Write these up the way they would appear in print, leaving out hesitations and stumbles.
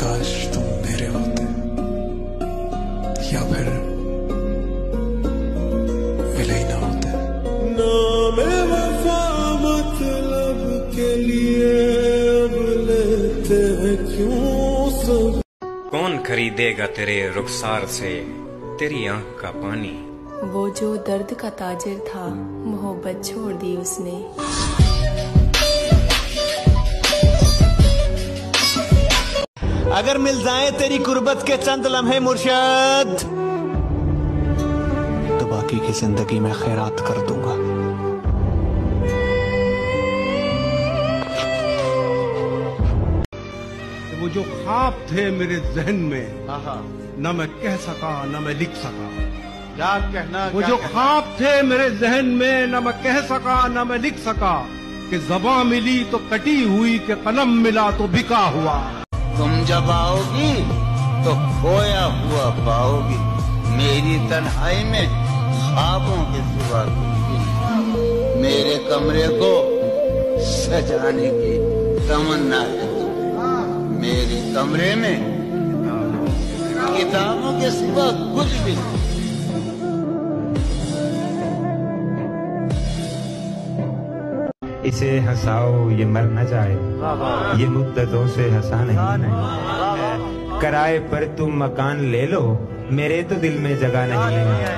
काश तुम मेरे होते, या फिर मिले ही ना होते। नामे वफा मतलब के लिए अब लेते हैं क्यों सब। कौन खरीदेगा तेरे रुखसार से तेरी आंख का पानी। वो जो दर्द का ताजिर था मोहब्बत छोड़ दी उसने। अगर मिल जाए तेरी कुर्बत के चंद लम्हे मुर्शद, तो बाकी की जिंदगी में खैरात कर दूंगा। वो जो ख्वाब थे मेरे जहन में, न मैं कह सका न मैं लिख सका। क्या कहना, वो जो ख्वाब थे मेरे जहन में, न मैं कह सका न मैं लिख सका। कि ज़बां मिली तो कटी हुई, कि कलम मिला तो बिका हुआ। तुम जब आओगी तो खोया हुआ पाओगी, मेरी तन्हाई में ख्वाबों के सिवा कुछ भी। मेरे कमरे को सजाने की तमन्ना है मेरे कमरे में, किताबों के सिवा कुछ भी। इसे हंसाओ ये मर न जाए, ये मुद्दतों से हंसा नहीं। किराए पर तुम मकान ले लो, मेरे तो दिल में जगह नहीं है।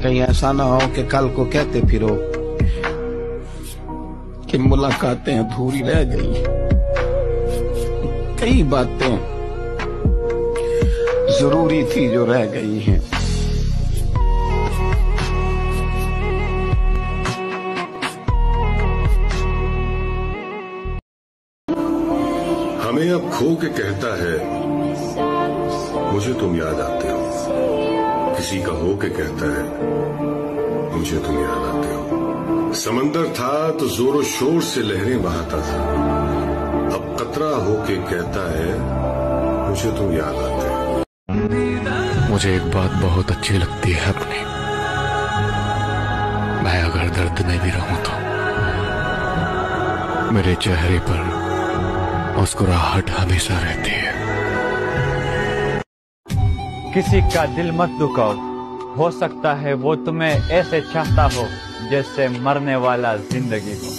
कहीं ऐसा ना हो कि कल को कहते फिरो कि मुलाकातें अधूरी रह गई। कई बातें जरूरी थी जो रह गई हैं। हमें अब खो के कहता है मुझे तुम याद आते हो, किसी का हो के कहता है मुझे तुम याद आते हो। समंदर था तो जोरों शोर से लहरें बहाता था, अब कतरा हो के कहता है मुझे तुम याद आते हो। मुझे एक बात बहुत अच्छी लगती है अपनी, मैं अगर दर्द में भी रहूं तो मेरे चेहरे पर मुस्कुराहट हमेशा रहती है। किसी का दिल मत दुखाओ, हो सकता है वो तुम्हें ऐसे चाहता हो जैसे मरने वाला जिंदगी को।